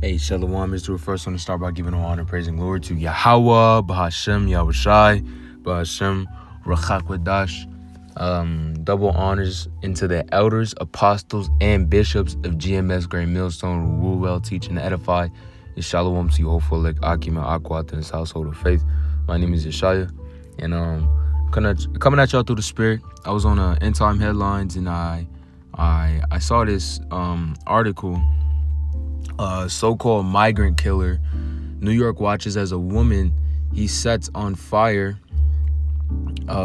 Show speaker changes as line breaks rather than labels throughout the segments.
Hey, Shalom is to first want to start by giving all honor, praise, and glory to Yahawah Bahasham Yahawashi Bahasham Qadash Double honors into the elders, apostles, and bishops of GMS Grand Millstone who rule well, teach, and edify. It's Shalom to you, hopeful like Akim and Akwat in this household of faith. My name is Yeshaya, and coming at y'all through the spirit. I was on End Time Headlines, and I saw this article. So-called migrant killer, New York watches as a woman he sets on fire,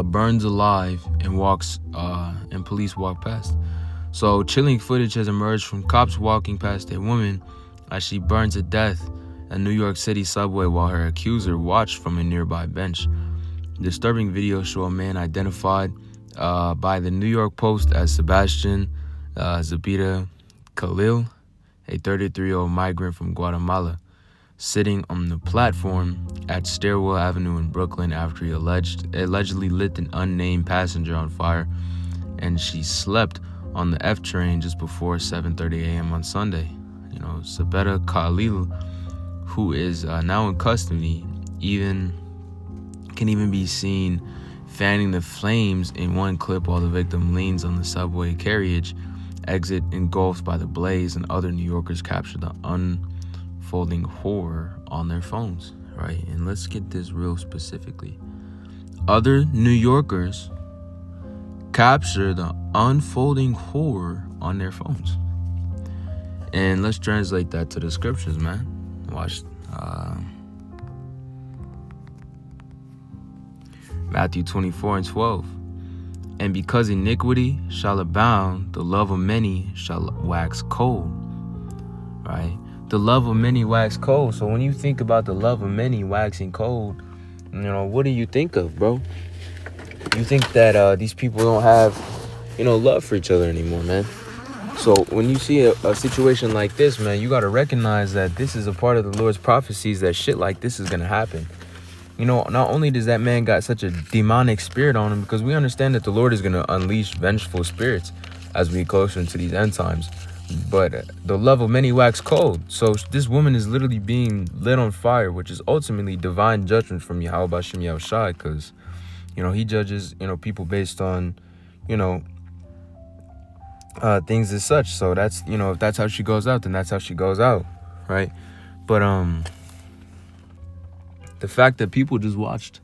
burns alive, and walks. And police walk past. So chilling footage has emerged from cops walking past a woman as she burns to death at New York City subway while her accuser watched from a nearby bench. Disturbing videos show a man identified by the New York Post as Sebastian Zapita Khalil, a 33-year-old migrant from Guatemala, sitting on the platform at Stairwell Avenue in Brooklyn after he allegedly lit an unnamed passenger on fire, and she slept on the F train just before 7:30 a.m. on Sunday. Sabeta Khalil, who is now in custody, can even be seen fanning the flames in one clip while the victim leans on the subway carriage exit engulfed by the blaze, and other New Yorkers capture the unfolding horror on their phones, right? And let's get this real specifically. Other New Yorkers capture the unfolding horror on their phones. And let's translate that to the scriptures, man. Watch Matthew 24:12. And because iniquity shall abound, the love of many shall wax cold. Right? The love of many wax cold. So when you think about the love of many waxing cold, what do you think of, bro? You think that these people don't have, love for each other anymore, man. So when you see a situation like this, man, you got to recognize that this is a part of the Lord's prophecies that shit like this is going to happen. Not only does that man got such a demonic spirit on him, because we understand that the Lord is going to unleash vengeful spirits as we get closer into these end times, but the love of many wax cold. So this woman is literally being lit on fire, which is ultimately divine judgment from Yahawah Bahasham Yahawashi, because, he judges, people based on, things as such. So that's, if that's how she goes out, then that's how she goes out, right? But, the fact that people just watched,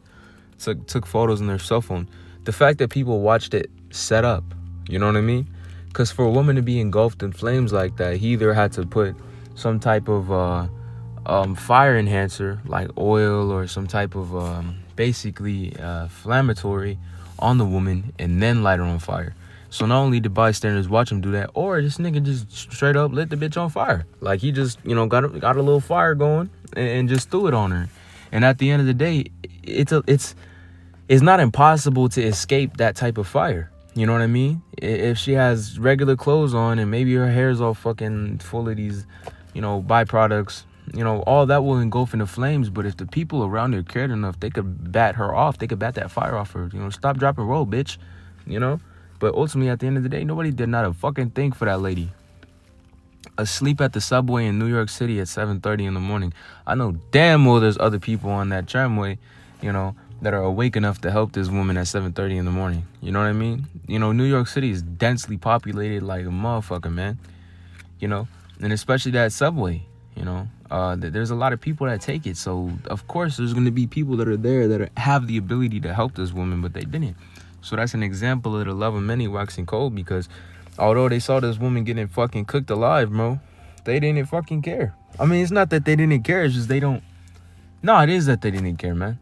took photos on their cell phone, the fact that people watched it set up, you know what I mean? Because for a woman to be engulfed in flames like that, he either had to put some type of fire enhancer like oil or some type of basically inflammatory on the woman and then light her on fire. So not only did bystanders watch him do that, or this nigga just straight up lit the bitch on fire. Like he just, got a little fire going and just threw it on her. And at the end of the day, it's not impossible to escape that type of fire. You know what I mean? If she has regular clothes on and maybe her hair's all fucking full of these, byproducts, all that will engulf in the flames. But if the people around her cared enough, they could bat her off. They could bat that fire off her. Stop, drop, and roll, bitch. But ultimately, at the end of the day, nobody did not a fucking thing for that lady. Asleep at the subway in New York City at 7:30 in the morning. I know damn well there's other people on that tramway, that are awake enough to help this woman at 7:30 in the morning. You know what I mean? New York City is densely populated like a motherfucker, man. And especially that subway, there's a lot of people that take it. So, of course, there's going to be people that are there that have the ability to help this woman, but they didn't. So that's an example of the love of many waxing cold, because although they saw this woman getting fucking cooked alive, bro, they didn't fucking care. I mean, it's not that they didn't care. It's just they don't. No, it is that they didn't care, man.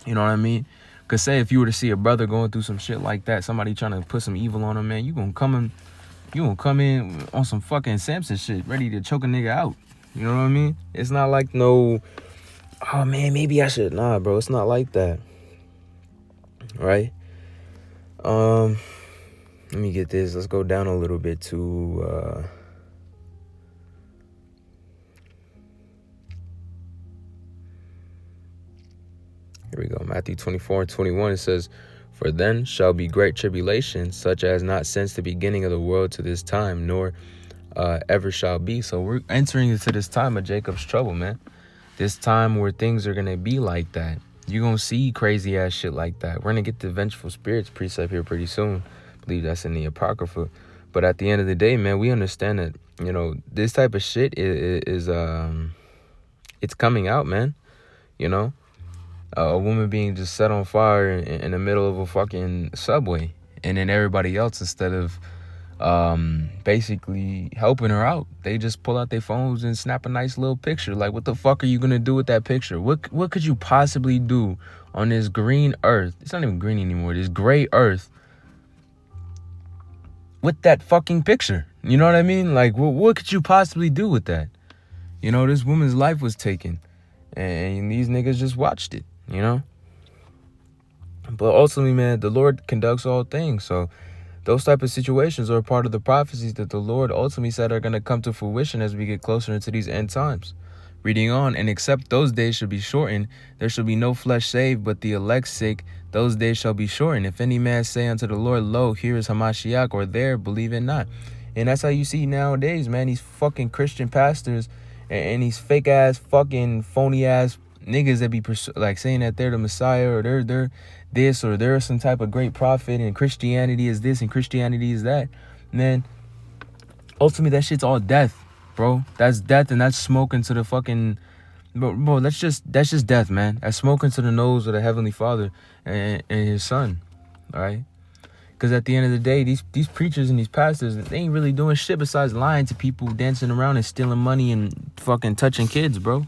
You know what I mean? Because say if you were to see a brother going through some shit like that, somebody trying to put some evil on him, man, you gonna come in on some fucking Samson shit, ready to choke a nigga out. You know what I mean? It's not like no, oh, man, maybe I should. Nah, bro, it's not like that. Right? Let me get this. Let's go down a little bit to here we go. Matthew 24:21. It says, For then shall be great tribulation, such as not since the beginning of the world to this time, nor ever shall be. So we're entering into this time of Jacob's trouble, man. This time where things are gonna be like that. You're gonna see crazy ass shit like that. We're gonna get the vengeful spirits precept here pretty soon. I believe that's in the Apocrypha. But at the end of the day, man, we understand that, you know, this type of shit is it's coming out, man. You know, a woman being just set on fire in the middle of a fucking subway, and then everybody else, instead of basically helping her out, they just pull out their phones and snap a nice little picture. Like, what the fuck are you gonna do with that picture? What could you possibly do on this green earth? It's not even green anymore, this gray earth, with that fucking picture? You know what I mean? Like, what could you possibly do with that? You know, this woman's life was taken, and these niggas just watched it, you know? But ultimately, man, the Lord conducts all things. So those type of situations are part of the prophecies that the Lord ultimately said are going to come to fruition as we get closer into these end times. Reading on, and except those days shall be shortened, there shall be no flesh saved, but the elect's sake, those days shall be shortened. If any man say unto the Lord, lo, here is Hamashiach, or there, believe it not. And that's how you see nowadays, man, these fucking Christian pastors and these fake ass fucking phony ass niggas that be like saying that they're the Messiah, or they're this, or they're some type of great prophet, and Christianity is this and Christianity is that. Man, ultimately that shit's all death, bro. That's death, and that's smoke into the fucking bro. That's just death, man. That's smoke into the nose of the Heavenly Father and His Son. All right. Because at the end of the day, these preachers and these pastors, they ain't really doing shit besides lying to people, dancing around and stealing money and fucking touching kids, bro.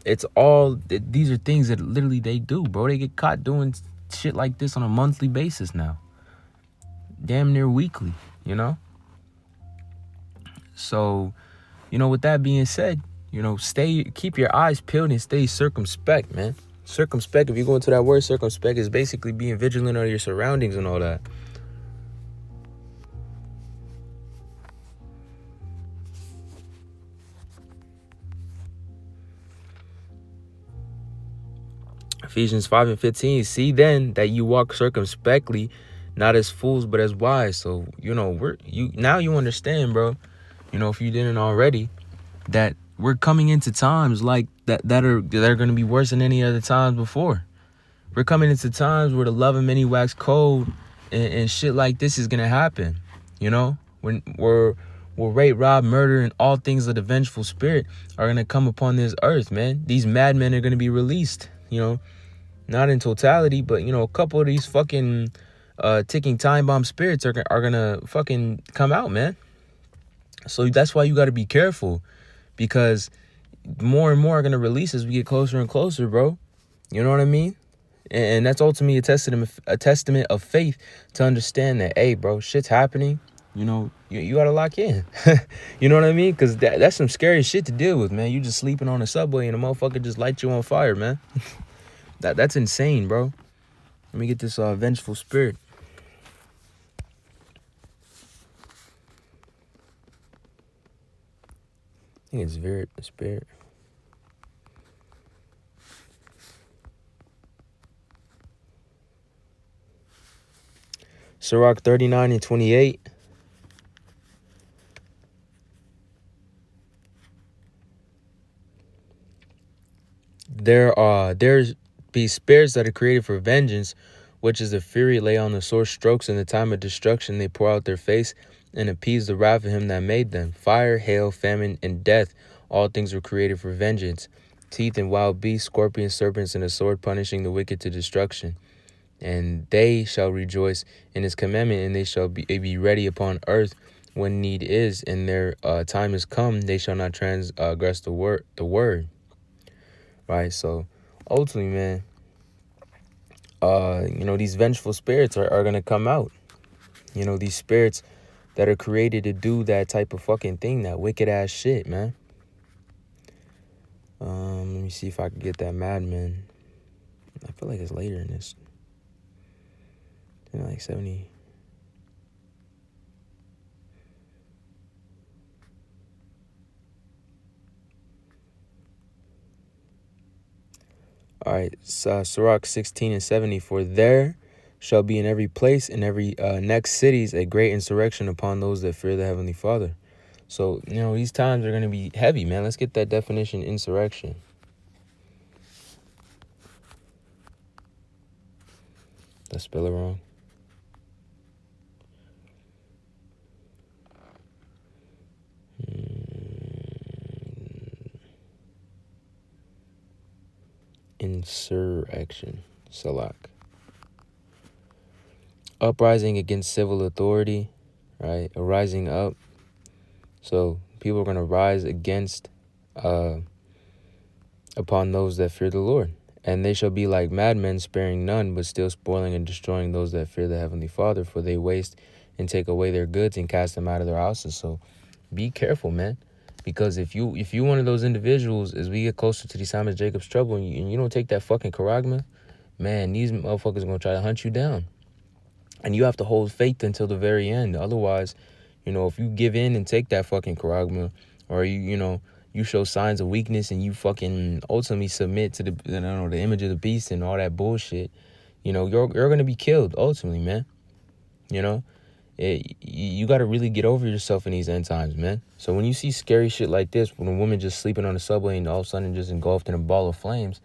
It's all, these are things that literally they do, bro. They get caught doing shit like this on a monthly basis now. Damn near weekly, you know? So, you know, with that being said, you know, keep your eyes peeled and stay circumspect, man. Circumspect, if you go into that word, circumspect is basically being vigilant on your surroundings and all that. Ephesians 5:15, see then that you walk circumspectly, not as fools, but as wise. So, you know, now you understand, bro. You know, if you didn't already, that we're coming into times like that are going to be worse than any other times before. We're coming into times where the love of many wax cold, and shit like this is going to happen. You know, when we're rape, rob, murder, and all things of the vengeful spirit are going to come upon this earth, man. These madmen are going to be released, you know, not in totality, but, you know, a couple of these fucking ticking time bomb spirits are going to fucking come out, man. So that's why you got to be careful, because more and more are going to release as we get closer and closer, bro. You know what I mean? And that's ultimately a testament of faith to understand that, hey, bro, shit's happening. You know, you got to lock in. You know what I mean? Because that's some scary shit to deal with, man. You just sleeping on a subway and a motherfucker just light you on fire, man. That's insane, bro. Let me get this vengeful spirit. I think it's spirit. Sirach 39:28. There's be spirits that are created for vengeance, which is the fury lay on the sore strokes. In the time of destruction they pour out their face and appease the wrath of him that made them. Fire, hail, famine, and death, all things were created for vengeance. Teeth and wild beasts, scorpions, serpents, and a sword, punishing the wicked to destruction. And they shall rejoice in his commandment, and they shall be ready upon earth when need is, and their time is come. They shall not transgress the word. Right? So ultimately, man, you know, these vengeful spirits are going to come out. You know, these spirits that are created to do that type of fucking thing, that wicked ass shit, man. Let me see if I can get that madman. I feel like it's later in this. Like 70. All right, Sirach 16:70. For there shall be in every place, in every next cities, a great insurrection upon those that fear the Heavenly Father. So, these times are going to be heavy, man. Let's get that definition, insurrection. Did I spell it wrong? Insurrection. Salak. Uprising against civil authority, right? A rising up. So people are going to rise against, upon those that fear the Lord. And they shall be like madmen, sparing none, but still spoiling and destroying those that fear the Heavenly Father, for they waste and take away their goods and cast them out of their houses. So be careful, man. Because if you one of those individuals, as we get closer to the time of Jacob's trouble, and you don't take that fucking charagma, man, these motherfuckers are going to try to hunt you down. And you have to hold faith until the very end. Otherwise, if you give in and take that fucking charagma, or you show signs of weakness and you fucking ultimately submit to the image of the beast and all that bullshit, you're going to be killed ultimately, man. You got to really get over yourself in these end times, man. So when you see scary shit like this, when a woman just sleeping on the subway and all of a sudden just engulfed in a ball of flames,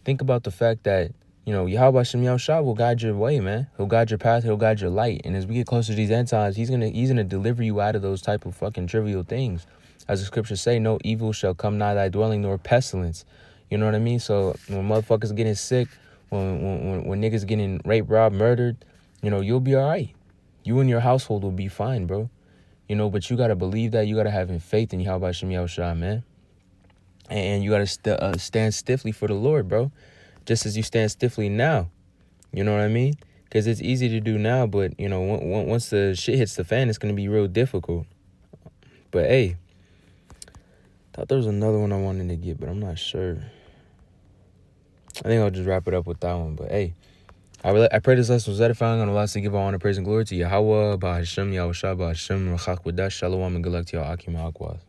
think about the fact that, Yahawah Bahasham Yahawashi will guide your way, man. He'll guide your path. He'll guide your light. And as we get closer to these end times, he's gonna deliver you out of those type of fucking trivial things. As the scriptures say, no evil shall come nigh thy dwelling, nor pestilence. You know what I mean? So when motherfuckers getting sick, when niggas getting raped, robbed, murdered, you'll be all right. You and your household will be fine, bro. But you got to believe that. You got to have faith in Yahawah Bahasham Yahawashi, man. And you got to stand stiffly for the Lord, bro. Just as you stand stiffly now. You know what I mean? Because it's easy to do now, but, once the shit hits the fan, it's going to be real difficult. But, hey, thought there was another one I wanted to get, but I'm not sure. I think I'll just wrap it up with that one. But, hey, I pray this lesson was edifying and allows us to give all honor, praise, and glory to Yahawah Bahasham Yahawashi Bahasham, Qadash Shalom, and good luck to y'all. Akim Akwas.